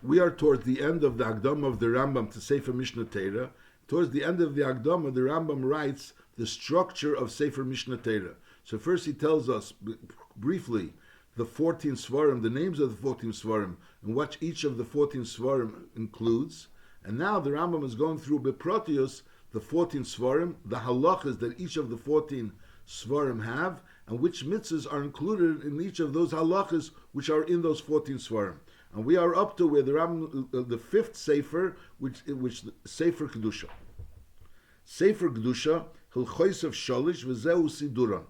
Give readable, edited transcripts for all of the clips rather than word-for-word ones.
We are towards the end of the Akdama of the Rambam to Sefer Mishnah Torah. Towards the end of the Akdama, the Rambam writes the structure of Sefer Mishnah Torah. So first he tells us briefly the 14 Svarim, the names of the 14 Svarim, and what each of the 14 Svarim includes. And now the Rambam is going through Beprotius, the 14 Svarim, the halachas that each of the 14 Svarim have, and which mitzvahs are included in each of those halachas which are in those 14 Svarim. And we are up to where the Rambam, the fifth Sefer, which Sefer Kedusha. Sefer Kedusha, Hilchos of Sholish, V'zeu Siduran.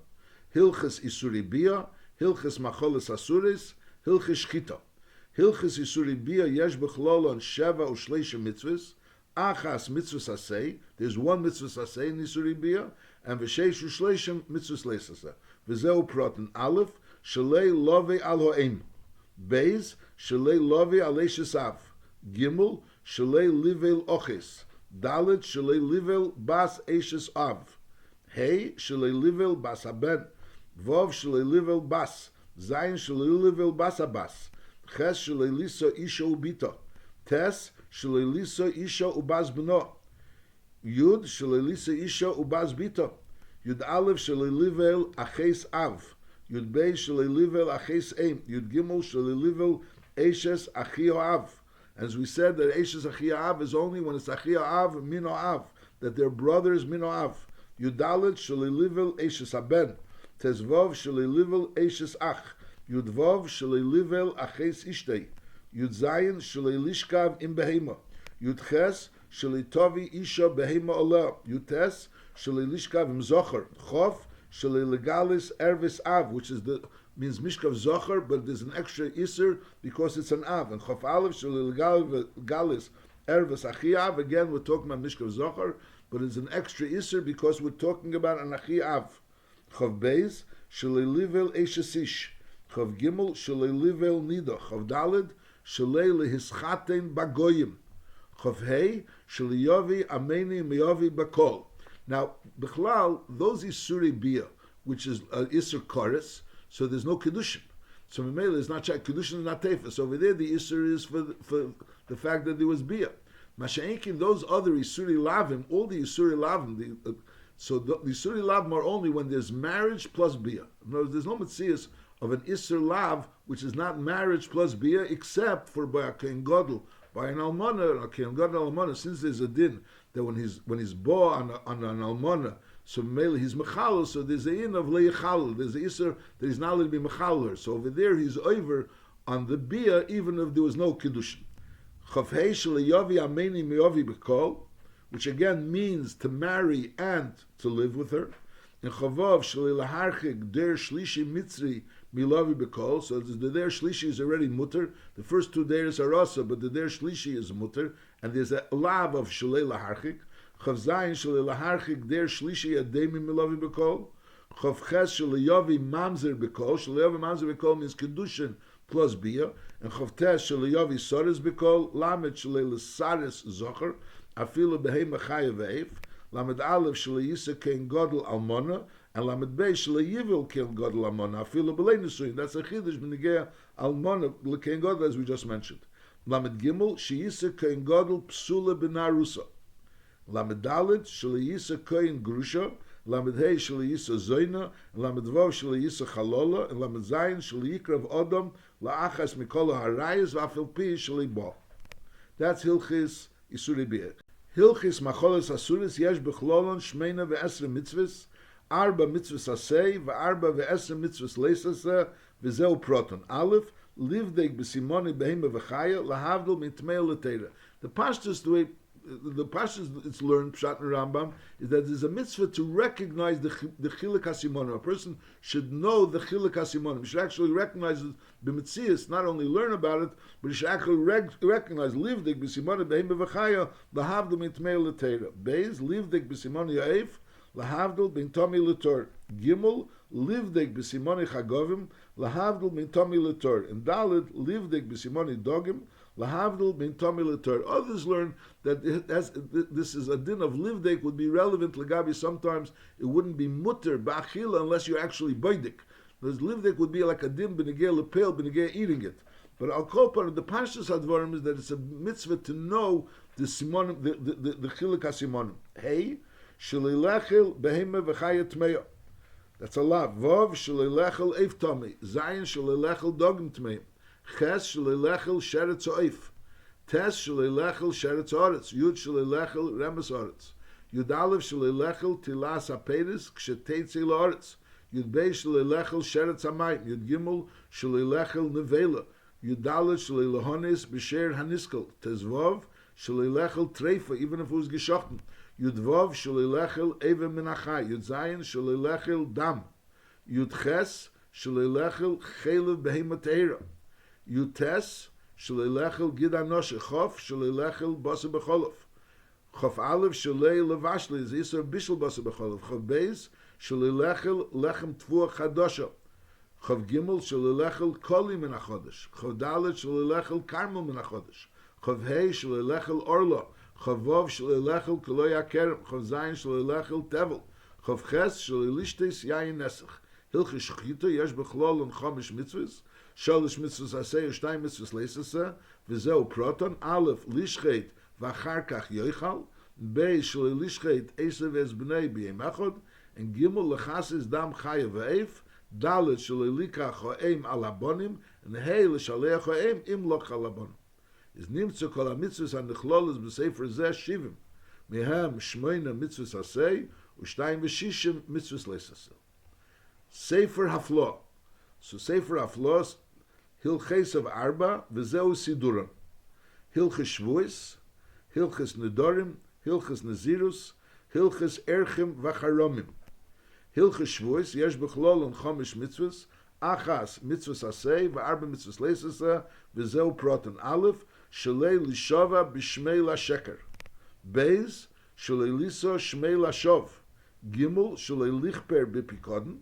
Hilchos Isuri Bia, Hilchos Macholes Asuris, Hilchos Shchita. Hilchos Isuri Bia, Yesh Bechlolon Sheva Ushleisha Mitzvahs, Achas Mitzvahs Asay, there's one Mitzvahs Asay in Isuri Bia, and V'sheish Ushleishim Mitzvahs Leisasa. V'zeu Proton Aleph, Shalei Love Al Ho'em. Beis, Shalei Lovi Alei Shesav. Gimel, Shalei Livel Oches. Dalet, Shalei Livel Bas Eshes Av. Hey, Shalei Livel Bas Haben. Vov, Shalei Livel Bas. Zayin, Shalei Livel Bas Abbas. Ches, Shalei Liso Isha Ubita. Tes, Shalei Liso Isha Ubas Beno. Yud, Shalei Liso Isha Ubas Bita. Yud Aleph, Shalei Livel Aches Av. Yud Beis Shalei Livel Aches Eim. Yud Gimel Shalei Livel Eshes Achi Av. As we said, that Eshes Achi Av is only when it's Achi Av Mino Av, that they're brothers Mino Av. Yud Dalet Shalei Livel Eshes Haben. Tezvov Shalei Livel Eshes Ach. Yud Vov Shalei Livel Aches Ishtei. Yud Zayin Shalei Lishkav Im Behema. Yud Ches Shalei Tovi Isha Behema Olah. Yud Tes Shalei Lishkav Im Zocher. Chof Shalei Legalis Ervis Av, which is means Mishkav Zocher, but there's an extra Isser because it's an Av. And Chof Aleph Shalei Legalis Ervis Achi Av, again we're talking about Mishkav Zocher, but it's an extra Isser because we're talking about an Achi Av. Chof Beis Shalei Livel Eshesish. Chof Gimel Shalei Livel Nida. Chof Daled Shalei Lehischaten Bagoyim. Chof Hei Shalei Yovi Ameni Meyovi Bakol. Now, Bichlal, those Isuri Bia, which is Isur Koris, so there's no Kedushin. So Memele is not Kedushin is not Tefes. Over there, the Isur is for the fact that there was Bia. Masha'enkin, those other Isuri Lavim, all the Isuri Lavim, so the Isuri Lavim are only when there's marriage plus Bia. In other words, there's no Metzias of an Isur Lav, which is not marriage plus Bia, except for by a Kohen Gadol, by an Almana, a Kohen Gadol Almana, since there's a din that when he's bo on an almana, so mainly he's mechalel, so there's a in of leichalel, there's a isser that he's not allowed to be mechaler. So over there he's over on the bia, even if there was no kiddushin. Chavhei sheleyavi ameni meyavi bekol, which again means to marry and to live with her. And chavav shelelaharchik der shlishi mitzri milavi bekol. So the der shlishi is already mutter. The first two ders are also, but the der shlishi is mutter. And there's a lav of shalei laharchik. Chav zayin shalei laharchik der shlishi ademi milavi bekol. Chav ches shalei yavi mamzer bekol. Shalei yavi mamzer bekol means kedushin plus bia. And chav tes shalei yavi saris bekol. Lamed shalei lesaris zocher. Afilu behema chayav eif. Lamed aleph shalei yisa kein godel almona. And lamed bey shalei yivil kein godel almona. Afilu belei nesuyin. That's a chiddush b'negea almona kein godel, as we just mentioned. Lamed Gimel, Sheyisa Kohen Gadol Psula Benarusa. Lamed Dalet, Sheyisa Kohen Grusha. Lamed Hey, Sheyisa Zoyna. Lamed Vav, Sheyisa Chalola. And Lamed Zayin, Sheyikrav Odom, La'achas Mikola Harayas, Vafil Pi, Sheybo. That's Hilchis Isuri Bia. Hilchis Macholes Asuris, Yesh Bechlolon, Shmeina Ve'esre Mitzvahs, Arba Mitzvahs Asay, Ve'arba Ve'esre Mitzvahs Leisasa, V'zeu Proton. Aleph, Livdeg b'simoni behema v'chaya lahavdol mitmei l'teira. The pashtus, the pashtus it's learned pshat in Rambam is that there's a mitzvah to recognize the chiluk hasimonim. A person should know the chiluk hasimonim. He should actually recognize it b'mitzias, not only learn about it, but he should actually recognize livdeg b'simoni behema v'chaya lahavdol mitmei l'teira. Beis livdeg b'simoni ha'ef lahavdol b'intomi l'tor. Gimel livdeg b'simoni chagovim lahavdol min tomi letor. And Dalet livdeg b'simoni dogim lahavdol min tomi letor. Others learn that this is a din of livdeg would be relevant legabi. Sometimes it wouldn't be mutter ba'achila unless you actually boidik. Because livdeg would be like a din b'negei lepel b'negei eating it. But Al Kol Panim, the Pashtus Advarim is that it's a mitzvah to know the simonim, the chiluk hasimonim. Hey, shalilechel behema v'chaya tmeya. That's a lot. Vav shalilechel eif tomi. Zayin shalilechel dogim tmeya. Ches shalilechel sheretz oif. Tes shalilechel sheretz oretz. Yud shalilechel remes oretz. Yud aleph shalilechel tilas aperis ksheteitzi la'oretz. Yud Bey shalilechel sheretz hamayim. Yud Gimel shalilechel nevela. Yud Dalet shalilehonis b'sher haniskel. Tes Vav shalilechel treifa, even if it was geschochten. Yud Vav shalilechel eve menachai. Yud Zayin shalilechel dam. Yud Ches shalilechel chelev behema teira. Yud Tes shalilechel gid anoshe. Chof shalilechel basa b'cholof. Chof Aleph shalei levashli is isar bishel basa b'cholof. Chof Beis shalilechel lechem tvuah chadosha. Chof Gimel shalilechel koli min hachodesh. Chof Dalet shalilechel karmel min hachodesh. Chof Hei shalilechel orla. Chof Vav shalilechel koloi hakerem. Chof Zayin shalilechel tevel. Chof Ches shalilishtes yayin nesach. Hilchis shchita yesh bechlol and chomish mitzvahs. Shalish mitzvahs aseh ushtayim mitzvahs leisaseh. V'zeu proton. Aleph lishchet v'achar kach yoichal. Beis shalilishchet esav es b'nei b'yem echod. And Gimel lechasis dam chaya v'eif. Dalet shalilika cho'eim al abonim. And Hei l'shalei cho'eim im loch al abonim. Is nimtzu kol ha-mitzvahs ha-nechlolas b'sefer zeh shivim. Mehem shmoina mitzvahs aseh. Ushtayim v'shishim mitzvahs leisaseh. Sefer Haflo. So Sefer Haflo, Hilches of Arba, V'zeu Siduram. Hilches Shvuis, Hilches Nedorim, Hilches Nazirus, Hilches Erchim V'charomim. Hilches Shvuis, Yesh B'chlol and Chomish Mitzvahs, Achas Mitzvahs Aseh, V'arba Mitzvahs Leisaseh, V'zeu Proton Aleph, Shalei Lishova B'shmei LaSheker. Beis, Shalei Liso Shmei LaShov. Gimel, Shalei Lichper B'Pikodin.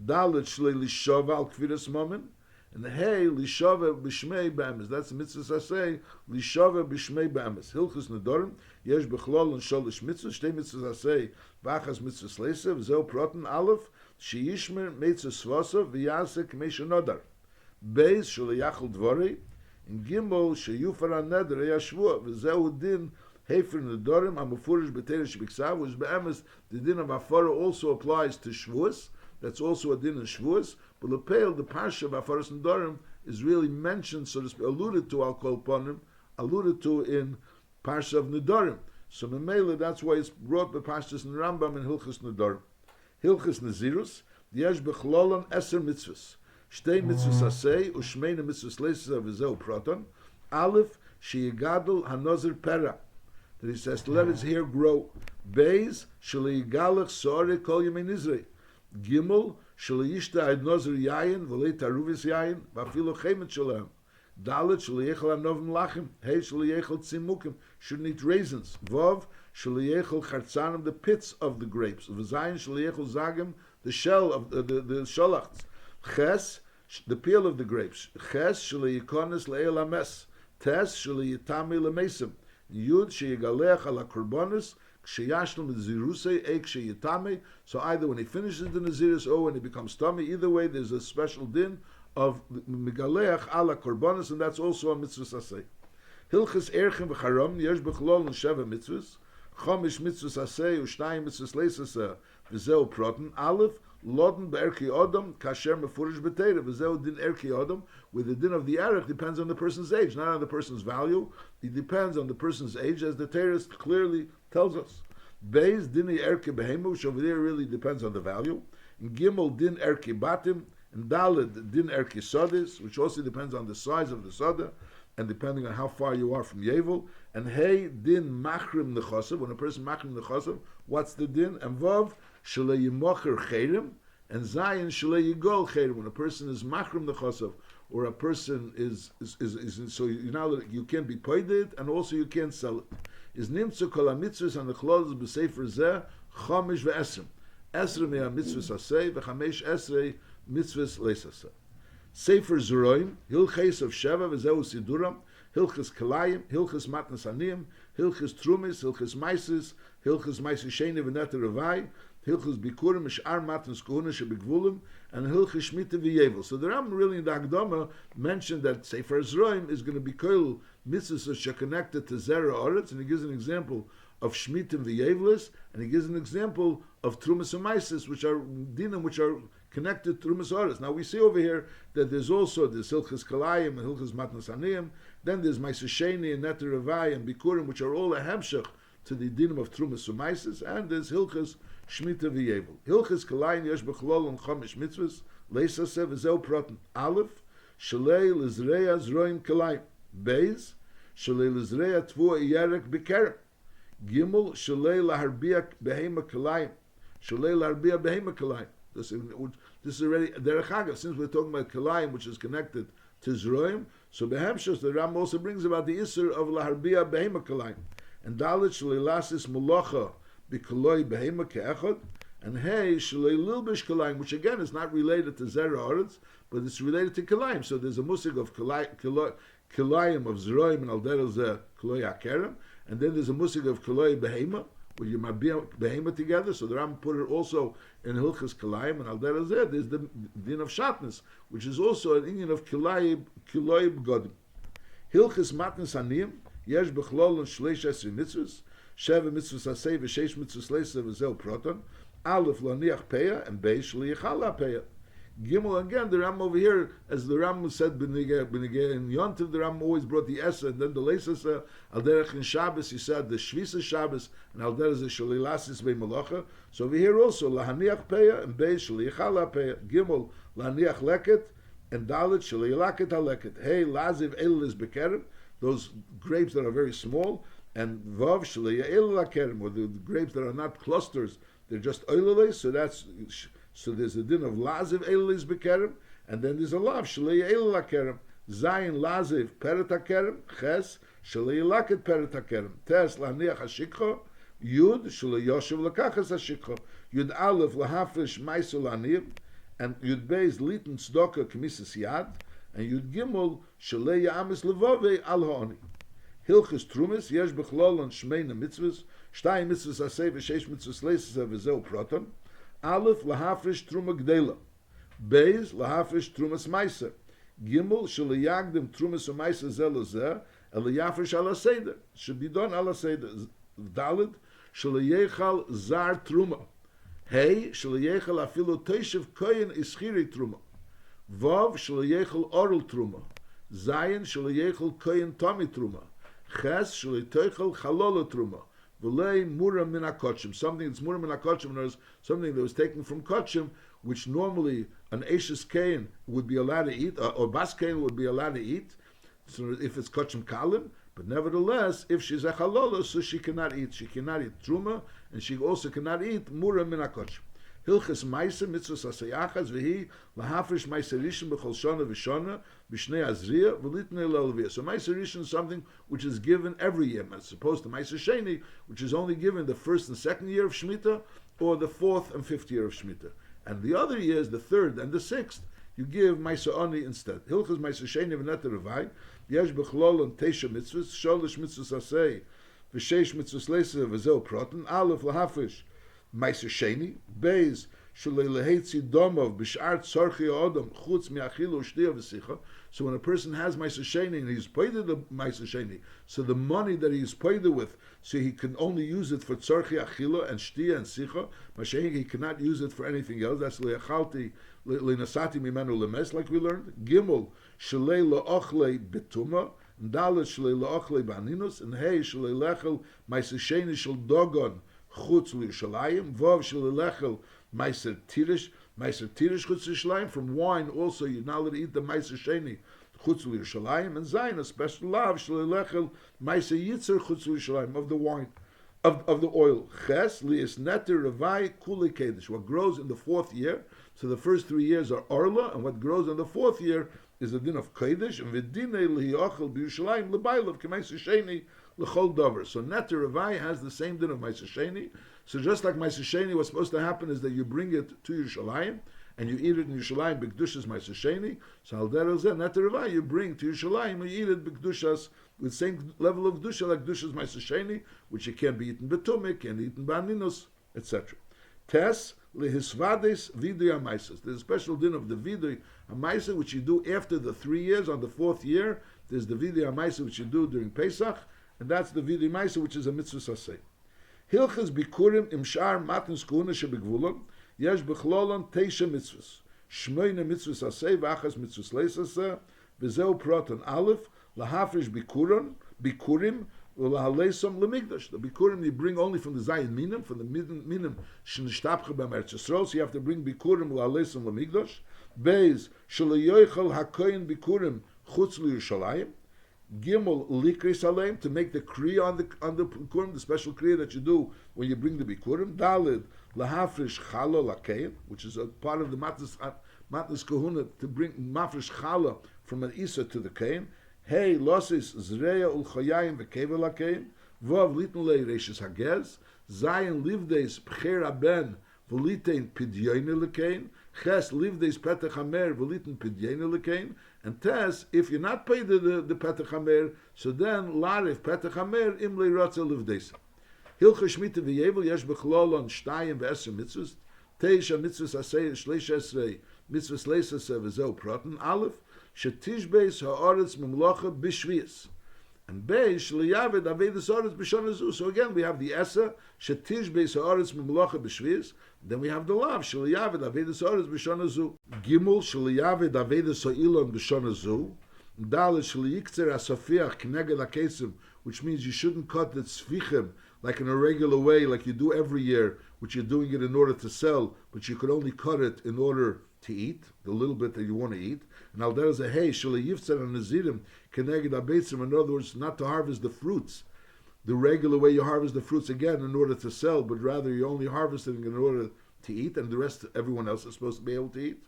Dalet shlei lishova al kviras momen, and hey lishova b'shmei b'emes. That's the mitzvah say lishova b'shmei b'emes. Hilchus nedorim yesh b'chlol and sholish mitzvah. Shtei mitzvah say v'achas mitzvah sleisav zeu proton aleph sheyishmer mitzvah svasav v'yasek meisha nodar. Beis shlei yachol dvorei and gimel sheyufar aneder yashvua v'zeu din hefer nedorim amufurish b'teresh b'ksav, which b'emes the din of afara also applies to shvuas. That's also a din in Shavuos. But Lepel, the Parsha of Afaras Nedarim, is really mentioned, so to speak, alluded to Al Kol Panim, alluded to in Parsha of Nedarim. So Memela, that's why it's brought by Parshas in Rambam and Hilchas Nedarim. Hilchas Nazirus, Yesh Bechlolan Eser Mitzvahs. Shtei Mitzvahs Aseh, Ushmeina Mitzvahs Leisah V'zeu Proton. Aleph, Sheyigadol HaNozir Pera. That he says, let his hair grow. Beis, Sheleyigalach Soare Kol Yemein Izrei. Gimel shaliyishta ad nozer yayin v'lei taruvis yayin v'afilo chemet shalem. Dalet shaliyechel anovim lachim. Hey shaliyechel tzimukim. Shouldn't eat raisins. Vav shaliyechel chartzanim, the pits of the grapes. V'zayin shaliyechel zagim, the shell of the sholachts. Ches, the peel of the grapes. Ches shaliyikonis le'el ames. Tes shaliyitami lemesim. Yud sheyigalech ala korbanis. So either when he finishes the Nazirus or when he becomes tummy, either way there's a special din of Megaleach ala Korbanos, and that's also a mitzvah aseh. Hilchas Erchim v'charom yesh b'chlol and sheva mitzvahs, chomish mitzvahs aseh u'shnayim mitzvahs leisaseh v'zeu proton, aleph loden be'erki odom kasher mefurish b'teira v'zeu din erki odom, where the din of the erech depends on the person's age, not on the person's value. It depends on the person's age, as the Torah clearly tells us. Beis dini erke behemu, which over there really depends on the value. And Gimel din erke batim, and Daled din erke sodis, which also depends on the size of the soda, and depending on how far you are from Yevel. And Hey din machrim nechosav, when a person machrim nechosav, what's the din? And Vav shalei yimocher cherim, and Zayin shalei yigol cherim, when a person is machrim nechosav, or a person is so you can't be paid it, and also you can't sell it. Is nimtzu kol ha-mitzvahs ha-nechlolas b'sefer zeh chomish ve'esrim. Esrim mea mitzvahs aseh v'chamesh esrei mitzvahs leisaseh. Sefer Zeroim, Hilches of Sheva v'zeu Siduram, Hilches Kalayim, Hilches Matnas Aniyim, Hilches Trumis, Hilches Maisis, Hilches Maisis Sheni v'neter Ravai, Hilchus Bikurim, Mish'ar Matnas Kohuna Shebegvulim, and Hilchus Shmita V'Yevel. So the Ram really in the Akdama mentioned that Sefer Zroim is going to be koil mitzvahs which are connected to Zera Oretz, and he gives an example of Shmitim V'Yevelis, and he gives an example of Trumas Amaisis, which are dinim, which are connected to Trumas Oretz. Now we see over here that there's also the Hilchus Kalayim and Hilchus Matnas Aniyim, then there's Ma'aser Sheni and Neter Ravai and Bikurim, which are all a hemshech to the dinim of Trumas Amaisis, and there's Hilchus Shmita V'Yevel. Hilchus Kalayim Yesh B'chlol and Chomish Mitzvahs, Leisasev V'zeu Proten. Aleph, Shalei Lizreya Zroim Kalayim. Beis, Shalei Lizreya Tvua Yerek B'kerem. Gimel, Shalei Laharbia Behema Kalayim. Shalei Laharbia Behema Kalayim. This is already Derech Hagav, since we're talking about Kalayim, which is connected to Zroim. So Behemshus, the Ram also brings about the Isser of Laharbia Behema Kalayim. And Dalit Shalei Lasis Mulacha B'Kaloi Behema Ke'echad. And Hey, Shalei Lilbish Kalayim, which again is not related to Zera Oretz, but it's related to Kalayim. So there's a musig of Kalayim of Zroim and Alder Zeh Kaloi HaKerem. And then there's a musig of Kaloi Behema, where you might be Behema together. So the Ram put it also in Hilchas Kalayim and Alder Zeh. There's the din of Shatnez, which is also an Indian of Kaloi B'Godim. Hilchas Matnas Aniyim, Yesh B'Chlol and Shleish Esri Mitzvahs, Sheva Mitzvahs Aseh V'Sheish Mitzvahs Leisa V'Zeu Proton, Aleph Laniach Peya, and Beis Shliachala Peya. Gimel, again, the Ram over here, as the Ram said, Benigeh in Yontiv, the Ram always brought the Esa, and then the Leisa, Alderech in Shabbos, he said the Shvisa Shabbos, and Alderech is Shalilasis Bei Malacha. So over here also, Lahaniach Peya, and Beis Shliachala Peya. Gimel, Lahaniach Leket, and Dalit Shlialaket HaLeket. Hey, Laziv Elilis Bekerem, those grapes that are very small, and Vav Shlia'el Lakerem, or the grapes that are not clusters, they're just oililis, so there's a din of laziv eilis bekerem, and then there's a lav shalei eil lakerem. Zayin laziv peret hakerem, ches shalei laket peret hakerem. Tes laniach hashikha, yud shalei yoshev lakachas hashikha. Yud aleph lahafresh maisul aniyim, and yud beis litin tzedakah k'mises yad, and yud gimel shalei ya'amis levavei al ha'oni. Hilchus Trumis, Yesh B'Chlol and Shmeina Mitzvahs, Shtayim Mitzvahs Aseh V'Sheish Mitzvahs Leisa V'Zeu Proton, Aleph Lahafresh Truma Gdela, Beis Lahafresh Trumas Meiser, Gimel Shaliyagdim Trumas Meiser Zelazeh, Eliyafresh Ala Seder, should be done Ala Seder, Dalid Shaliyechal Zar Truma, Hey Shaliyechal Afilu Teishev Koyin Ischiri Truma, Vav Shaliyechal Oral Truma, Zayin Shaliyechal Koyin Tomi Truma, Ches Shalitoichel Chalolo Truma, V'lei Mura Min HaKotchim, something that's Mura Min HaKotchim, something that was taken from Kotchim, which normally an Ashes Kain would be allowed to eat, or Bas Kain would be allowed to eat, so if it's Kotchim Kalim, but nevertheless, if she's a Chalolo, so she cannot eat. She cannot eat Truma, and she also cannot eat Mura Min HaKotchim. Hilchas Maisa Mitzvahs Asayachas V'hi Lahafresh Maisa Rishon B'chol Shana V'Shana B'Shnei Azriya V'Litnei L'Alviyah. So Maisa Rishon is something which is given every year, as opposed to Maisa Sheni, which is only given the first and second year of Shemitah, or the fourth and fifth year of Shemitah. And the other years, the third and the sixth, you give Maisa Oni instead. Hilchas Maisa Sheni V'Neter Revai Yesh B'Chlol and Teisha Mitzvahs Sholish Mitzvahs Asei V'Sheish Mitzvahs Leisa V'Zeu Proton Aleph Lahafresh Meiser Sheni, Beis, Shalei Lehetzi Domov, B'Shar Tzorchi Odom, Chutz Mi'achilu Shtia V'Sicha. So when a person has Meiser Sheni and he's paid the Meiser Sheni, so the money that he's paid with, so he can only use it for Tzorchi Achila and Shtia and Sicha, Mashiach, he cannot use it for anything else. That's Le'achalti, Le'nasati Mimenu Lemes, like we learned. Gimel, Shalei Le'ochle Betuma, Dalet Shalei Le'ochle Ba'aninus, and Hey, Shalei Lechel, Meiser Sheni Shal Dogon, Chutz l'Yerushalayim, Vav Shalilechel Meiser Tirish Chutz l'Yerushalayim. From wine also you're not allowed to eat the Meiser Sheni Chutz l'Yerushalayim, and Zayin a special lav Shalilechel Meiser Yitzer Chutz l'Yerushalayim, of the wine, of the oil. Ches li'is neter revai kuli kedesh, what grows in the fourth year. So the first 3 years are orla, and what grows in the fourth year is the din of kedesh. And v'dinei li'yochel b'Yerushalayim l'baylav k'Meiser Sheni l'chol davar. So Neter Revai has the same din of Meiser Sheni. So just like Meiser Sheni, what's supposed to happen is that you bring it to Yerushalayim, and you eat it in Yerushalayim b'Kedushas Meiser Sheni. So Al Derech Zeh, Neter Revai, you bring to Yerushalayim, and you eat it b'Kedushas, with the same level of Kedusha like Kedushas Meiser Sheni, which it can't be eaten b'Tumik, can't be eaten b'Aninus, etc. Tes lehisvades vidui amaises. There's a special din of the vidui amaisa which you do after the 3 years. On the 4th year, there's the vidui amaisa which you do during Pesach, and that's the vidui amaisa which is a mitzvah saseh. Hilchas bikurim im shar matnes kuhuna shebegvulon yesh bechlolon teisha mitzvahs. Shmoyne mitzvahs saseh v'achas mitzvahs leisaseh v'zeu proton aleph lahafrish bikurim Ulahalesom lemigdash. The bikurim you bring only from the zayin minim, from the minim shenishtabche b'Eretz Yisrael. So you have to bring bikurim ulahalesom lemigdash. Beis shelayoichel hakoyin bikurim chutz liyushalayim. Gimel likris aleim, to make the kriya on the bikurim, the special kriya that you do when you bring the bikurim. Dalid lahafrish chala lakein, which is a part of the matnas kahuna, to bring mafresh chala from an isa to the kain. Hey, losis zreya ulchayim v'kevel hakein, vav litn lei reishis hagez, zayin livdeis pcher aben v'litein pidyoine lekein, ches livdeis petach hamer v'litein pidyoine lekein, and tes, if you're not paid the petach hamer, so then larif petach hamer im lei rotze livdeis. Hilcha shmita v'yevel yesh bechlolon shtayim v'eser mitzvahs, teisha mitzvahs aseh shleish esrei, mitzvahs leisaseh v'zeu proton, aleph, Shetishbeis ha'aretz memlocha b'shvius, and beis sheyaved avedus ha'aretz b'shana zu. So again, we have the esa shetishbeis ha'aretz memlocha b'shvius. Then we have the lav sheyaved avedus ha'aretz b'shana zu. Gimel sheyaved avedus ha'ilon b'shana zu. Dalet sheyikzer asafiach kneged hakesim, which means you shouldn't cut the tzvichim like in a regular way, like you do every year, which you're doing it in order to sell, but you could only cut it in order to eat, the little bit that you want to eat. And al der is a hey, shalei yiftzar and nazirim keneged abetzim. In other words, not to harvest the fruits the regular way you harvest the fruits again in order to sell, but rather you're only harvesting in order to eat, and the rest, everyone else is supposed to be able to eat.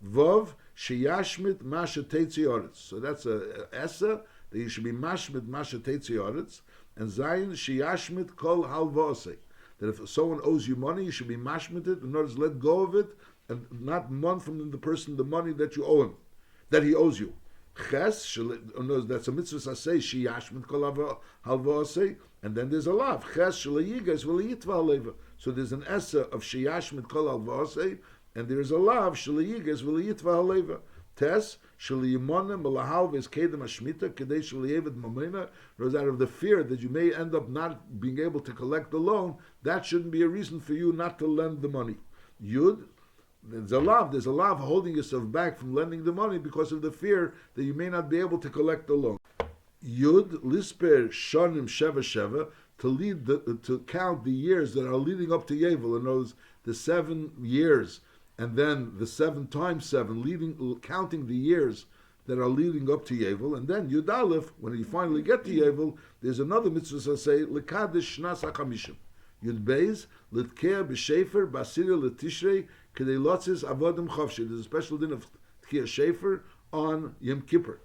Vav sheyashmit masha teitzi oretz. So that's a essa that you should be mashmit masha teitzi oretz, and zayin sheyashmit kol halvosei. That if someone owes you money, you should be mashmit it, in order to let go of it, and not mon from the person the money that you owe him, that he owes you. Ches, that's a mitzvah saseh, sheyashmit kol halvosei, and then there's a lav. Ches sheleyigas v'leyitva haleva. So there's an essa of sheyashmit kol halvosei, and there is a lav sheleyigas v'leyitva haleva. Tes sheleyimonim malahalves kedem hashmita kedei sheleyevet mamena. Because out of the fear that you may end up not being able to collect the loan, that shouldn't be a reason for you not to lend the money. Yud, there's a lav holding yourself back from lending the money because of the fear that you may not be able to collect the loan. Yud lisper shonim sheva sheva, to count the years that are leading up to Yovel, and those the 7 years, and then the 7 times 7, counting the years that are leading up to Yovel, and then Yud Aleph, when you finally get to Yovel, there's another mitzvah that say lekadish shnas hachamishim. Yud Beis litkea b'shefer basira letishrei kedei lotzis avodim chavshi. There's a special din of tkea shefer on Yom Kippur.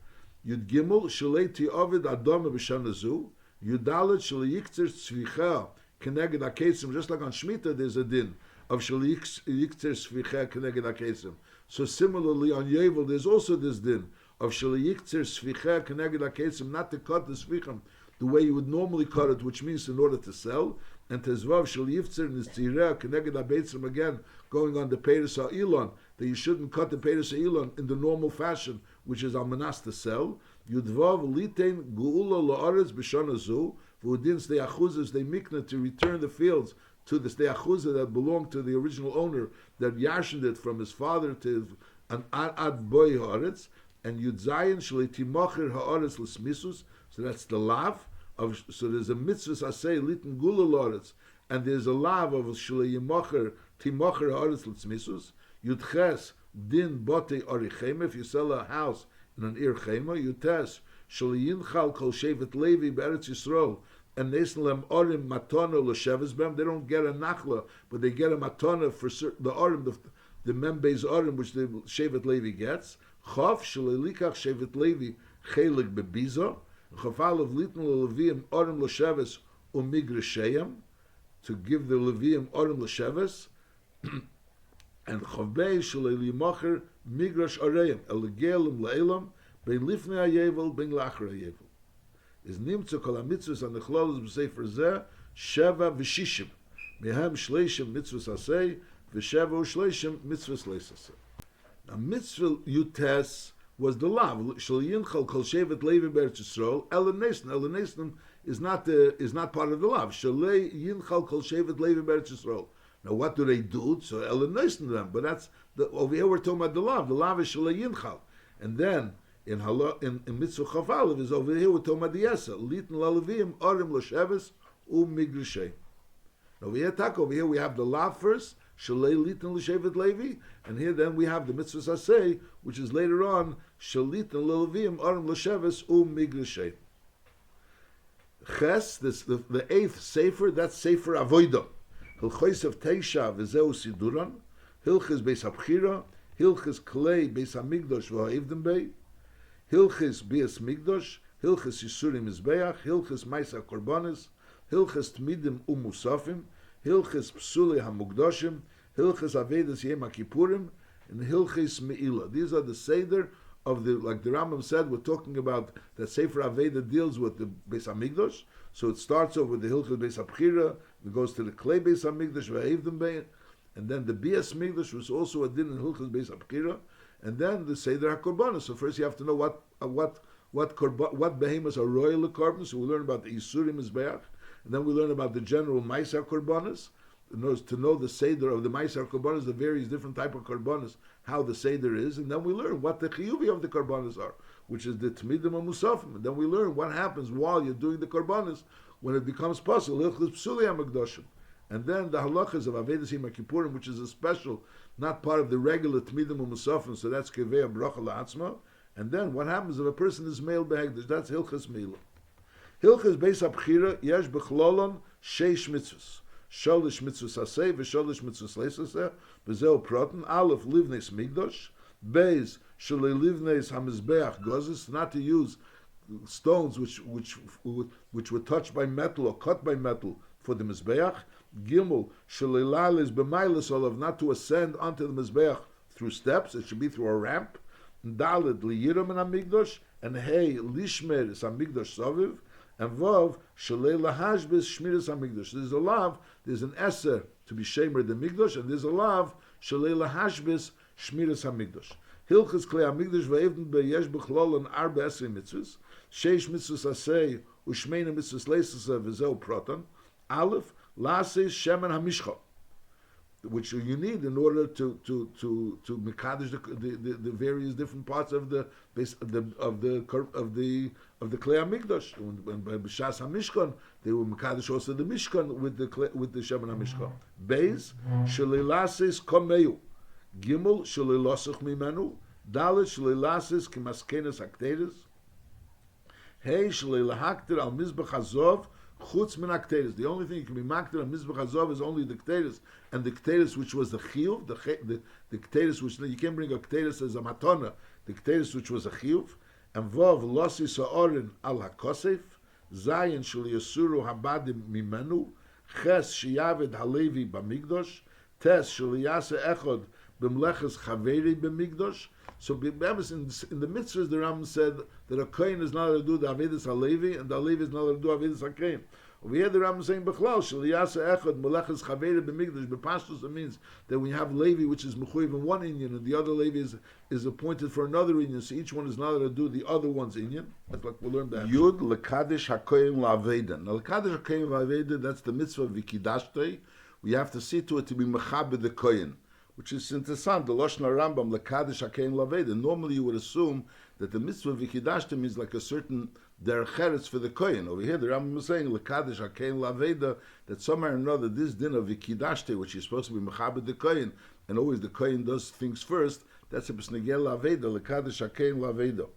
Yud Gimel shalei ti'ovid adoma b'shana zu. Yud Dalet shalei yikzer tzvicha keneged hakesim. Just like on Shemitah, there's a din of shalei yikzer tzvicha keneged hakesim. So similarly on Yovel, there's also this din of shalei yikzer tzvicha keneged hakesim, not to cut the tzvichim the way you would normally cut it, which means in order to sell. And tezvav shalei yifzer nitzireh keneged habeitzim, again going on the peiros ha'ilon, that you shouldn't cut the peiros ha'ilon in the normal fashion, which is almanas to sell. Yudvav litein geula la'aretz b'shana zu, v'udin stei achuzas they mikna, to return the fields to the stei achuzah that belonged to the original owner that yashened it from his father to an ad boy haaretz. And Yudzayin shalei timocher haaretz l'smisus. So that's the lav of. So there's a mitzvah asay litin gula la'aretz, and there's a lav of shalei timocher haaretz l'smisus. Yudches din bote arichema, if you sell a house in an ir chema. Yutes shalei yinchal kol shevet Levi be'eretz Yisrael, and neslem orim matana l'sheves bem. They don't get a nachla, but they get a matana for the orim, the membez orim, which the shevet Levi gets. Chav shalei likach shevet Levi chelik bebiza. Chafal of litn leviim orim l'sheves umigresheim, to give the leviim orim l'sheves. And chavbei shalei limacher migrash areim elegelim le'elam bein lifnei hayevel bein lachar hayevel. Is nimtzu kol hamitzvos and the chlolos b'sefer zeh sheva v'shishim. Mehem shleishim mitzvahs asay, v'sheva shleishim mitzvahs leisasay. Now, mitzvah yutes was the lav. Shal yinchal kol shevet levi beretz Yisrael. Elanesn is not part of the lav. Shal yinchal kol shevet levi beretz Yisrael. Now, what do they do? So elanesn them. But that's over here. We're talking about the lav. The lav is shal yinchal, and then in mitzvah chafalev is over here. We're talking about the yesa. Litin lalavim arim l'sheves umigrishay. Over here we have the lav first. Shalei litin l'shevet Levi, and here then we have the mitzvah asay, which is later on shalitin l'levim arim l'sheves umigrishay. Ches, the eighth sefer, that's sefer avoida. Hilchos of Teisha v'zeu siduran, hilchos beis habchira, hilchos klei beis hamigdosh v'ha'ivdim bei, hilchos beis migdosh, hilchos yisurim mizbeach, hilchos ma'isa korbanis, hilchos tmidim umusafim, hilchos psuli hamugdoshim, hilchos avedas yom kippurim, and hilchos meila. These are the seder of the, like the Rambam said, we're talking about that Sefer Aveda deals with the Beis Hamikdash. So it starts off with the hilchos Beis Habchira, it goes to the Klei Beis Hamikdash, ve'evdim bei, and then the Bias Mikdash was also a din in hilchos Beis Habchira, and then the Seder HaKorbanos. So first you have to know what behemoths are royal korbanos. So we learn about the Yisurim Mizbeach, and then we learn about the general Ma'aser Korbanos. To know the Seder of the Ma'aser Korbanos, the various different type of Korbanos, how the Seder is, and then we learn what the Chiyuvi of the Korbanos are, which is the Tmidim HaMusafim. And then we learn what happens while you're doing the Korbanos, when it becomes possible, Hilchos Psuli HaMikdoshim. And then the halachas of Avedas Yom Kippurim, which is a special, not part of the regular Tmidim HaMusafim, so that's Kevei HaBracha LaAtzma. And then what happens if a person is male behegdish, that's Hilchos Mila. Hilchos Beis Habchira, Yesh B'chlolon, Sheish Mitzvahs. Sholish mitzvahs asay, v'sholish mitzvahs leisaseh, v'zeu proton, aleph livnes migdosh, beis shalei livnes hamizbeach gozes, not to use stones which were touched by metal or cut by metal for the mizbeach. Gimel shalei lales b'mailas olav, not to ascend onto the mizbeach through steps, it should be through a ramp. Dalet liyiram in hamigdosh, and hey lishmer is hamigdosh soviv. And Vav, Shalei Lahashbis Shmiras HaMikdash. There's a lav, there's an Eser to be Shemer the Mikdash, and there's a lav, Shalei Lahashbis Shmiras HaMikdash. Hilchas Klei HaMikdash V'evden Be'yesh B'chlol and Arba Esrei Mitzvahs, Sheish Mitzvahs Asei, U'shmeina Mitzvahs Leisasa V'zeu Proton, Aleph, Laseis Shemen HaMishcha, which you need in order to mekadosh the various different parts of the Klei Hamikdash. When by B'shas Hamishkan, they will mekadosh also the Mishkan with the Shemen Hamishkan. Beis shelilasis komeu, Gimel shelilosach mimenu, Dalet shelilasis kimaskenes akteres, Hey shelilahakter al mizbech hazov. Chutz min akteres. The only thing you can be makter on mizbech hazov is only the kteres, and the kteres which was the chiyuv, the kteres which you can't bring a kteres as a matana, the kteres which was a chiyuv, and vav losi sa'orin al hakosef, zayin shel yasuru habadim mimenu, ches sheyaved halevi b'migdosh, tes shel yase echod b'mleches chaveri b'migdosh. So in the mitzvahs, the Ram said that a kohen is not allowed to do the Avedis HaLevi, and the Levi is not allowed to do Avedis HaKohen. Over here, the Ram is saying, Bechlal, Shaliyasa Echad, Meleches Chaveri B'migdash, B'pashtus, it means that we have Levi, which is Mechuyev in one Inyan, and the other Levi is appointed for another Inyan, so each one is not allowed to do the other one's Inyan. That's like we'll learn that. Yud Lekadesh HaKohen La'aveda. Now, Lekadesh HaKohen La'aveda, that's the mitzvah of Vikidashtei. We have to see to it to be Mechabed the Kohen, which is interessant. The Lashon Rambam Lekadesh HaKohen La'aveda. Normally, you would assume that the mitzvah of Vikidashta means like a certain derech eretz for the kohen. Over here, the Rambam is saying Lekadesh HaKohen La'aveda, that somehow or another this din of Vikidashta, which is supposed to be mechabed the kohen, and always the kohen does things first. That's a b'snegel La'aveda, Lekadesh HaKohen La'aveda.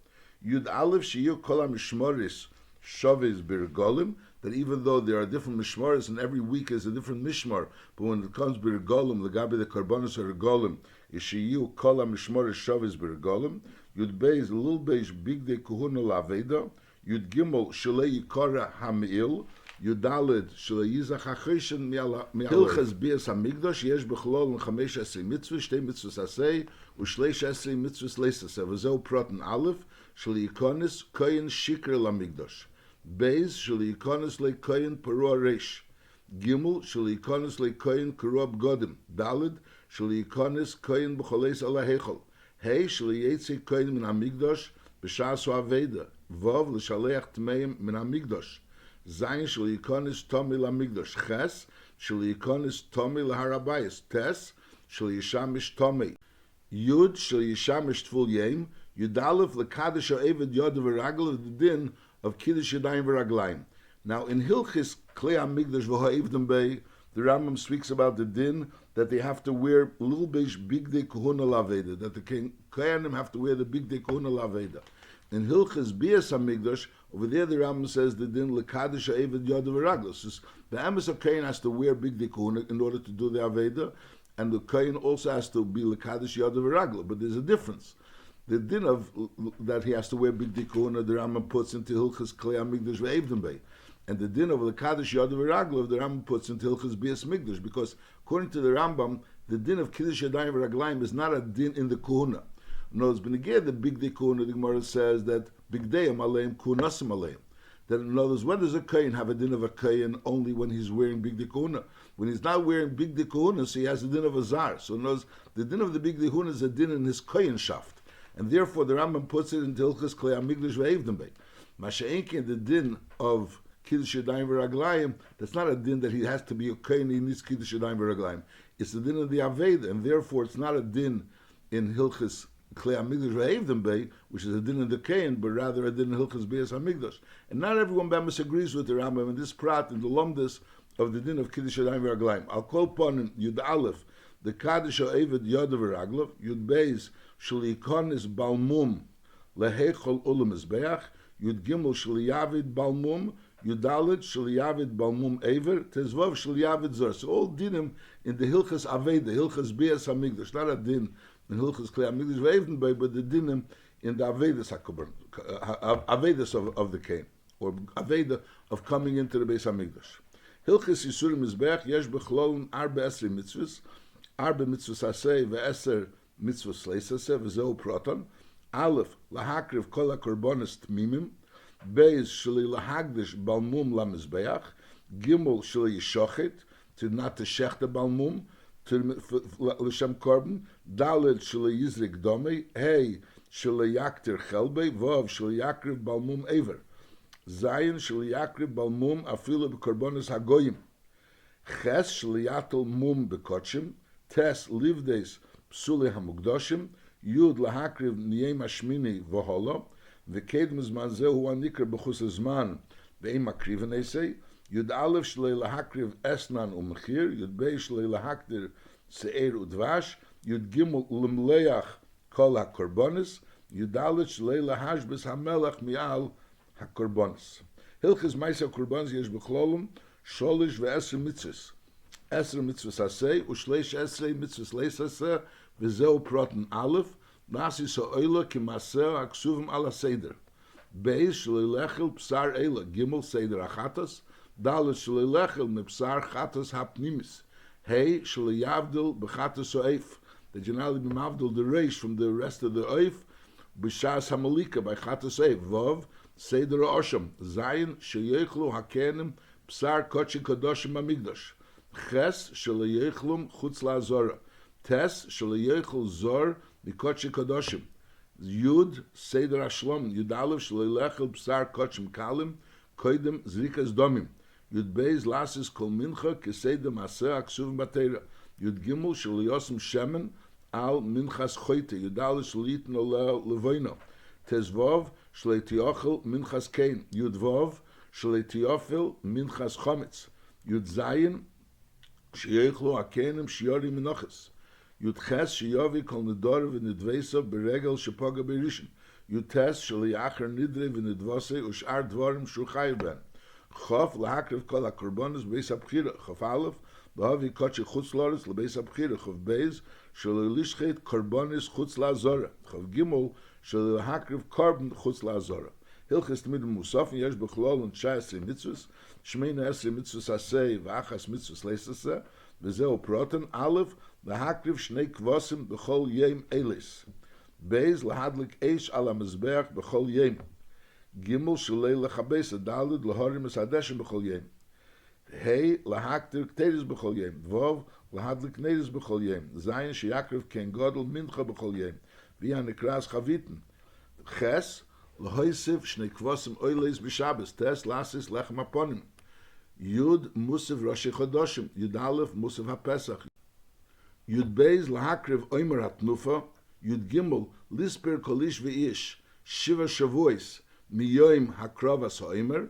Yud Aleph Shiyu Kol HaMishmoris Shavis Birgolim. That even though there are different mishmaris and every week is a different mishmar, but when it comes birgolim, legabe the karbanos or regolim, ishiyu kol ha-mishmaris shavis birgolim. Yud beis lul beis bigdei kuhuna laveda. Yud gimel shalei yikara hamil. Yud daled shalei yizach hacheshen mi'al hilchas bias hamigdosh yesh bechlol and chamesh esrei mitzvah shtei mitzvahs asei u'shleish esrei mitzvahs leisaseh v'zeu proton aleph shalei yikonis koyin shikr lamigdosh. Beis shel yikonos le koyin parua reish. Gimel shel yikonis lekoyin karob godim. Dalid shel yikonis koyin b'choles ala hechol. Hey shel yetzi koyin min amigdosh b'shas aveda. Vov l'shaleach tmeim min amigdosh. Zayin shel yikonis tomi l'amigdosh. Ches shel yikonis tomi l'harabayis. Tes shel yishamish tomi. Yud shel yishamish tful yem. Yud aleph l'kadosh ha'eved yod v'ragel the din of kiddush yadayim v'raglayim. Now in Hilchis Klei Hamikdash v'ha'evdim bei, the Rambam speaks about the din that they have to wear lilbesh bigdei kahuna laveda, that the kohanim have to wear the bigdei kahuna laveda. In Hilchis Bias Hamikdash, over there the Rambam says the din l'kadosh ha'eved yod v'ragel. The emes of kohen has to wear bigdei kahuna in order to do the aveda, and the kohen also has to be l'kadosh yod v'ragel. But there's a difference. The din of that he has to wear bigdei kahuna, the Rambam puts into Hilchis Klei Hamikdash v'ha'evdim bei. And the din of the Kaddish Yad V'Raglav, the Rambam puts into Hilchos Bias Mikdash, because according to the Rambam, the din of Kiddush Yadayim V'Raglayim is not a din in the Kuhuna. No, it's been again the Bigdei Kuhuna. The Gemara says that Bigdeiim Aleim Kuhunasim Aleim. That in other words, when does a kohen have a din of a kohen? Only when he's wearing Bigdei Kuhuna. When he's not wearing Bigdei Kuhuna, so he has a din of a zar. So in other words, the din of the Bigdei Kuhuna is a din in his kohen shaft, and therefore the Rambam puts it into Hilchos Klei Hamikdash V'Hevdim Bei. Masha'enkin, the din of Kiddush Yadayim V'Raglayim, that's not a din that he has to be a kohen, he needs Kiddush Yadayim V'Raglayim. It's the din of the Aveda, and therefore it's not a din in Hilchis Klei Hamikdash V'Hevdim Bei, which is a din in the kohen, but rather a din in Hilchis Bias Hamikdash. And not everyone Bemis agrees with the Rambam in this prat, in the Lomdus of the din of Kiddush Yadayim V'Raglayim. I'll call upon Yud Aleph, the Kaddish Ha'eved Yod V'Raglav, Yud Beis, Shel Yikonis Balmum, Lehechol Ulam Mizbeach, Yud Gimel Shel Yavid Balmum, Yudalit Shaliyavid Balmum Ever, Tezvav Shaliyavid Zor. So all dinim in the Hilchas Aveda, Hilchas Bias Hamikdash, not a din in Hilchas Klei Hamikdash Ve'evden Bei, but the dinim in the Avedas Avedas of the Kain, or Aveda of coming into the Beis Hamikdash. Hilchas Yisurim Mizbech Yesh Bechlolun Arbe Esri Mitzvahs, Arbe Mitzvahs Hasei Ve'eser Mitzvahs Leisaseh V'zeu Proton, Aleph Lahakriv Kol HaKorbanos Tmimim, Beis sheli lahagdish balmum lamizbeach, Gimel sheli yishochet to not to shech the balmum to l'shem korban, Daled sheli yizrik domei, Hey sheli yaktir chelbei, Vav sheli yakriv balmum ever, Zayin sheli yakriv balmum afilu b'korbanos hagoyim, Ches sheli yatel mum b'kotshim, Tes livdes psuli hamugdoshim, Yud lahakriv niyem hashmini v'holo, V'kedem zman zehu anikra b'chus zman ve'im akriven esei. Yud Aleph shlei lahakriv esnan u'mechir. Yud Bei shlei lahakdir se'er u'dvash. Yud Gimel limleach kol hakorbanis. Yud Aleph shlei lahashbis hamelach mi'al hakorbanis. Hilchis ma'aseh hakorbanis yesh b'chlolum sholish ve'esr mitzvahs. Esr mitzvahs hasei u'shleish esrei mitzvahs leisaseh v'zeu proton Aleph. Nasi so oila ki maser aksuvim ala seder. Beis shlelechel psar eila gimel seder achatas. Dalet shlelechel mepsar chatas hapnimis. Hey shleyavdil b'chatas oif. That you now be mavdil the reish from the rest of the oif. B'shas hamalika by chatas oif. Vov seder osham. Zayin sheyechlu hakenim psar kochi kodoshim amigdash. Ches shleyechlum chutz la'azora. Tes shleyechlu zor Bikochi Kodoshim. Yud Seder Ashlom. Yud Aleph Shleilechel B'sar Kochim Kalim Koidem Zrikas Domim. Yud Beis Lasis Kol Mincha Keseder Maseh Aksuvim Batera. Yud Gimel Shleiyosim Shemen Al Minchas Choyte. Yud Aleph Shleitin Oleh Levoino. Tezvov Shleitiochel Minchas Kain. Yud Vov Shleitiofel Minchas Chometz. Yud Zayin Sheyechlu Akenim Shiori Minoches. Yud Ches sheyovi kol nedor v'nedvesa beregel shepoga berishin. Yud Tes sheliacher nidre v'nedvose u'shar dvorim shuchayiv ben. Chof lahakriv kol hakorbanos beis habchira. Chof Aleph b'havi kotche chutz loris lebeis habchira. Chof Beis shelilishchet korbanis chutz la'azora. Chof Gimel shelilahakriv korban chutz la'azora. Hilchis tmidim musafin yesh b'chlol and 19 mitzvahs. Shmeina esri mitzvahs aseh v'achas mitzvahs leisaseh. V'zeu proton Aleph Lahakriv shnei kvosim b'chol yem elis. Beis lahadlik eish ala mizbeach b'chol yem. Gimel shalei lechabesa dalid lahorim es hadeshem b'chol yem. Hey lahaktir kteris b'chol yem. Vov lahadlik kneris b'chol yem. Zayin sheyakriv ken godel mincha b'chol yem. V'yan nekras chaviten. Ches lahoisiv shnei kvosim oileis b'Shabbos. Tes lasis lechem aponim. Yud Musav Rosh Chodoshim. Yud Aleph Musav HaPesach. Yud Beis Lahakriv Oimer HaTnufa. Yud Gimel Lisper Kolish V'ish. Shiva Shavuos Miyoim HaKravas HaOimer.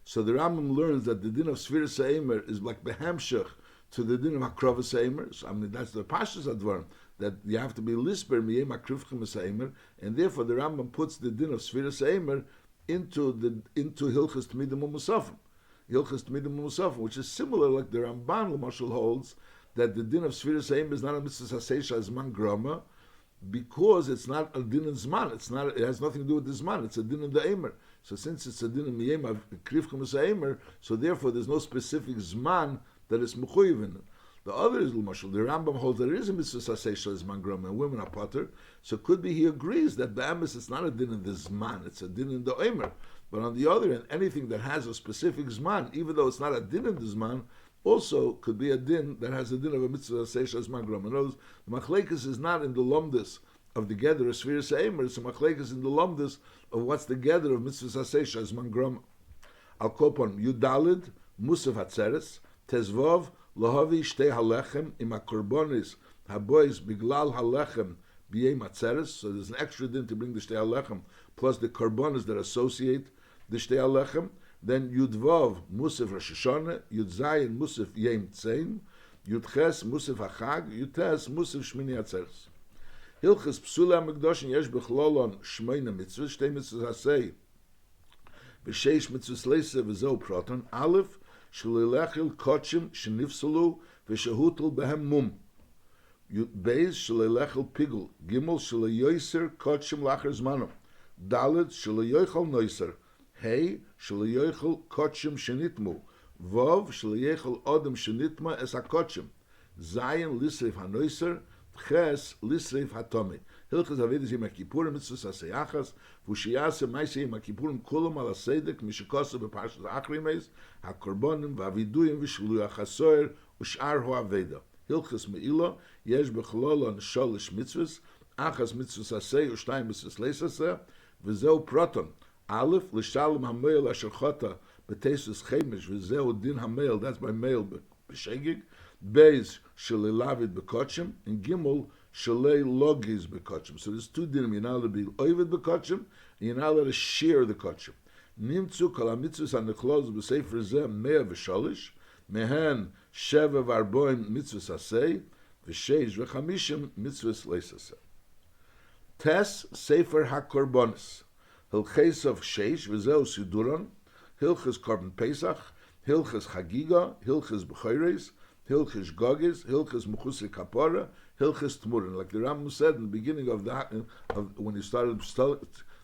So the Rambam learns that the din of Sfiras HaOimer is like Behemshech to the din of HaKravas HaOimer. So, I mean, that's the Pashas Advarim, that you have to be Lisper Miyoim HaKrivchem HaOimer, and therefore the Rambam puts the din of Sfiras HaOimer into Hilchas Tmidim U'Musafim. Hilchas Tmidim U'Musafim, which is similar, like the Ramban L'Mashal holds, that the din of Sfiras HaOimer is not a mitzvah Haseisha Zman Grama, because it's not a din in Zman. It has nothing to do with the Zman. It's a din in the Eimer. So since it's a din in Miyem of Krivchem Eimer, so therefore there's no specific Zman that is Mechuyev in it. The other is L'Mashal. The Rambam holds that it is a mitzvah Haseisha Zman Grama, and women are potter. So it could be he agrees that the Emes it's not a din in the Zman. It's a din in the Eimer. But on the other hand, anything that has a specific Zman, even though it's not a din in the Zman, also could be a din that has a din of a mitzvah seisha zman grama. In other words, the machlekes is not in the lomdus of the gather of Sfiras HaOimer, it's a machlekes in the lomdus of what's the gather of mitzvah seisha zman grama. Al kopon Yudalid Musaf Hatzeres Tezvov Lohavi Shtei Halechem Im HaKorbonis Habois Biglal Halechem B'yei Matzeres. So there's an extra din to bring the Shtei Halechem plus the korbanos that associate the Shtei Halechem. Then Yudvav Musaf Rosh Hashanah, Yud Zayin Musaf Yom Tzein, Yud Ches Musaf Hachag, Yud Tes Musaf Shmini Atzeres. Hilchas Psula Mikdoshin Yesh Bechlolon Shmeina Mitzvah, Shtei Mitzvah Hasei, V'sheish Mitzvah Leisa V'zeu Proton, Aleph Shalilechil Kochim Shenifsulu V'shahutul Behem Mum, Yud Beis Shalilechil Pigul, Gimel Shalayoyser Kochim Lacher Zmanom, Dalet Shalayoychal Noiser, Hey, shalayochel kochim shenitmu. Vov, shalayochel odem shenitma es hakochim. Zayin lisreif hanoiser, ches lisreif hatomi. Hilchas avedis yom HaKippurim mitzvus aseyachas, v'shiyase maise yom HaKippurim kulam al asedek, mishikosa b'parshas achrimes, hakorbonim, v'aviduyim v'shluya chasoyer, u'shar ho'aveda. Hilchas me'ila, yesh b'chlolon sholish mitzvus, achas mitzvus asey, u'shtayim mitzvus leisaseh, v'zeu proton. Aleph l'shalom hameil asher chota b'teisus chemish v'zeu din hameil, that's by mail b'shegig. Beis shelilavid b'kochim, and Gimel shelei logis b'kochim. So there's two dinim. You're not allowed to be oivid b'kochim, and you're not allowed to share the kochim. Nimtzu kol hamitzvos hanechlos b'sefer zeh mea v'sholish, mehen sheva v'arboim mitzvos asei, v'sheish v'chamishim mitzvos leisaseh. Tes sefer hakorbonis. Hilches of Sheish, V'zeu Siduron, Hilches Korban Pesach, Hilches Chagiga, Hilches B'choires, Hilches Gogis, Hilches Mechusei Kapora, Hilches Tmurin. Like the Rambam said in the beginning of that, when he started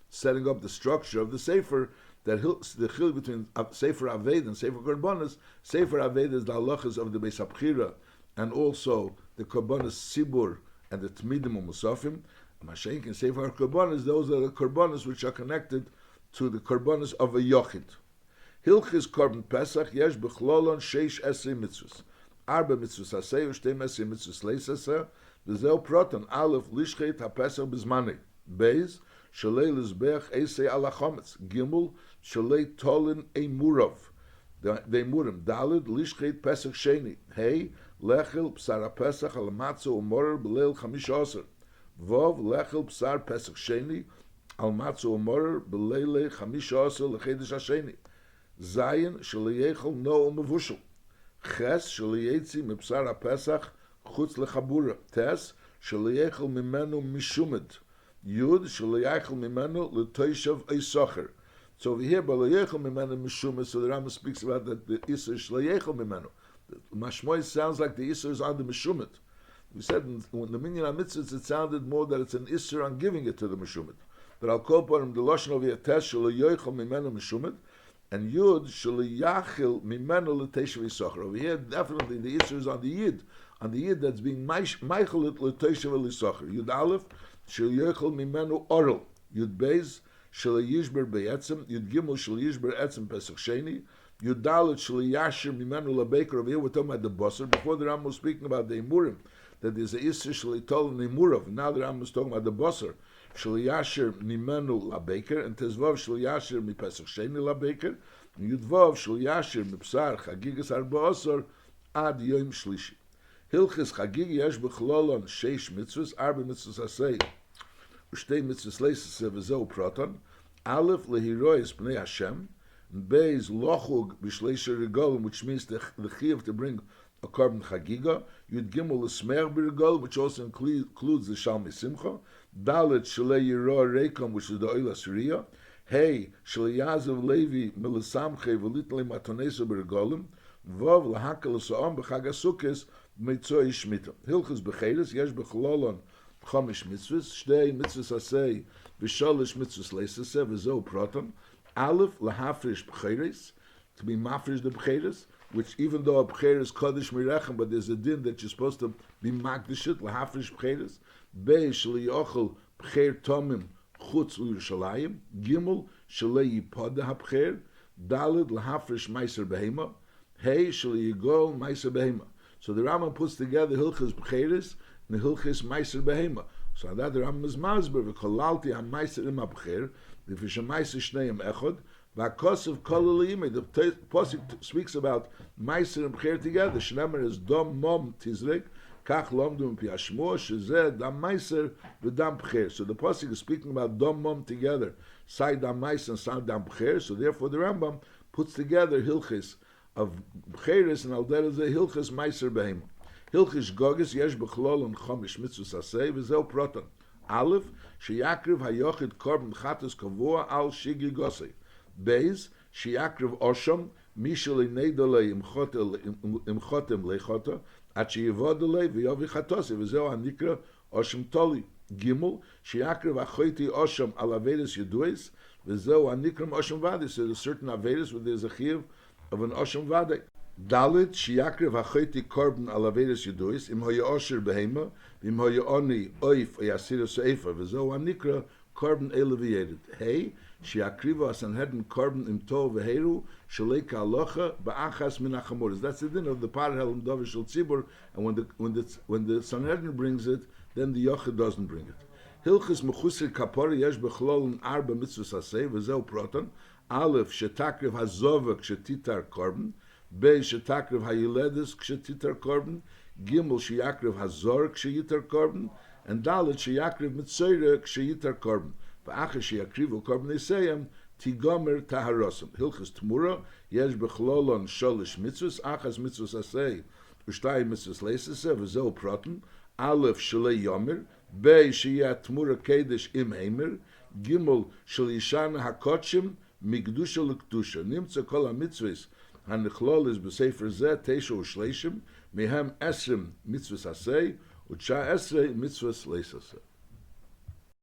setting up the structure of the Sefer, that the chil between Sefer Aved and Sefer Korbanos, Sefer Aved is the halachas of the Beis HaBchira, and also the Korbanos Sibur and the Tmidim U'Musafim. Mashenk and Sefer Korbanos, those are the Korbanos which are connected to the Korbanos of a Yochid. Hilchis Korban Pesach, Yesh Bechlolon Sheish Esrei Mitzvus. Arba Mitzvus Hasei, Ushtem Esrei Mitzvus Leisaseh, V'zeu Proton, Aleph, Lishchet HaPesach B'zmanei. Beis, Shalei Lizbeach Esei Alachometz. Gimel, Shalei Tolin Eimurov. Veimurim. Dalid, Lishchet Pesach Sheni. Hey, Lechel, Psara Pesach, Alamatzo, Umorer, B'leil Chamish Oser. Vov lechel psar pesach sheni al matzu umorer b'leile chamisha asel lechedesh hasheni. Zayin shaliyechel no umevushel. Ches shaliyetzi mepsar hapesach chutz lechabura. Tes shaliyechel mimenu mishumed. Yud shaliyechel mimenu letoishav eisocher. So over here, b'leyechel mimenu mishumed, so the Rambam speaks about that the Isser shaliyechel mimenu. Mashmoy sounds like the Isser is on the mishumed. We said when the minyan mitzvahs, it sounded more that it's an isser on giving it to the meshumit. But I'll call upon him the lashon of yatesh shalayoichel mimenu meshumit, and yud shalayachil mimenu l'teishav yisachar. Over here, definitely the isser is on the yid that's being meichel l'teishav yisachar. Yud aleph shalayachil mimenu oral. Yud beis shalayishber beyetzem. Yud gimel shalayishber etzem pesach sheni. Yudalit Shli Yashir Mimenu Labeker. Over here we're talking about the Basar. Before the Rambam was speaking about the Imurim, that there's a Isser Shli Tol and Imurav. Now the Rambam was talking about the Basar. Shli Yashir Mimenu Labeker, and Tezvav Shli Yashir Mipesach Sheni Labeker, and Yudvav Shli Yashir Mipsar Chagigas Arba Asar Ad Yom Shlishi. Hilchis Chagig Yesh Bechlolon Sheish Mitzvahs, Arba Mitzvahs Asay, Ushtei Mitzvahs Leisese V'zeu Proton, Aleph Lehirois B'nei Hashem, and Beis Lochug B'Shleisha Regolim, which means the Chiv to bring a carbon Chagiga, Yud Gimel L'Smer B'Regol, which also includes the Shalmi Simcha, Dalet Shalei Yiro Reikom, which is the Oila Siriya, Hey Shalei Yazav Levi Milisamche V'Litlei Matoneso B'Regolim, Vav L'Hakel L'So'am B'Chag HaSukkos, Meitzoi Shmita. Hilchus B'Cheres, Yesh B'Chololon Chomish Mitzvahs, Shtei Mitzvahs Asei, V'Sholish Mitzvahs Leisese, V'Zo Proton, Aleph L'Hafrish B'Cheres, to be Mafrish the B'Cheres, which even though a B'Cheres Kodesh Mirechem, but there's a din that you're supposed to be Magdishit, L'Hafrish B'Cheres, Bei Shli Yochel B'Cher Tomim Chutz L'Yerushalayim, Gimel Shalei Yipoda HaB'Cher, Daled L'Hafrish Meiser Behema, Hey Shli Yigol Meiser Behema. So the Rambam puts together Hilchas B'Cheres and the Hilchas Meiser Behema. So that the Rambam is Masber, V'Kolalti HaMeiser Im HaB'Cher, V'Fish HaMeiser Shneim Echod, V'Akosav Kolalim. The Pasuk speaks about Meiser and B'Cher together. Shnemer is Dom Mom Tizrek, Kach Lomdu Pi Hashmo, Shezeh Dam Meiser V'Dam B'Cher. So the Pasuk is speaking about Dom Mom together, Side Dam Meiser and Side Dam B'Cher. So therefore the Rambam puts together Hilchas of B'Cheres and Aldera Zeh Hilchas Meiser Behema. Hilchas Goges Yesh B'Chlol and Chomish Mitzvahs Asei V'Zeu Proton. Aleph Sheyakriv Hayochid Korban Chatas Kavua Al Shigi Gosei. Beis Sheyakriv Osham Mishal Neidolei Imchotem Lechota At Sheyevodolei V'Yovi Chatose V'Zeu Hanikra Osham Toli. Gimel Sheyakriv Achoyti Osham Al Avedes Yedues V'Zeu Hanikram Osham Vadis. So there's certain Avedes where there's a Chiv of an Osham Vadei. Dalit Sheyakriv Hachoyti Korban Al Avedes Yedues Im Hoya Osher Behema Im Hoya Oni Oif Yasiros Eifa V'Zeu Hanikra Korban Elevated. Hey Sheyakriva Sanhedrin Korban Im Tov V'Heru Shaleka Alocha Ba'achas Min HaChamoros. That's the din of the Parhel and Dovish Shel Tzibur, and when the Sanhedrin brings it, then the Yochid doesn't bring it. Hilchis Mechusir Kapori Yesh Bechlol Arba Mitzvahs Asei V'Zeu Proton. Aleph Shetakriv Hazovak Shetitar Korban, Bei Shetakriv Hayiledes Shetitar Korban, Gimel Sheyakriv Hazor Sheyitar Korban, and Dalet Sheyakriv Mitzoyre Sheyitar Korban. V'achas Sheyakriv Korban Eseyam Tigomer Taharosam. Hilchas Tmura Yesh Bechlolon Sholish Mitzvahs Achas Mitzvahs Asei Ushtay Mitzvahs Leisese V'Zeu Proton. Aleph Shalei Yomer, Bei Sheyat Tmura Kedesh Im Heimer, Gimel Shalishana Hakochim Migdusha L'Kedusha. Nimtza Kol HaMitzvahs HaNechlol is B'Sefer Zeh Teisha U'Shleishim Mehem Esrim Mitzvahs Asei U'Tshah Esrei Mitzvahs Leisaseh.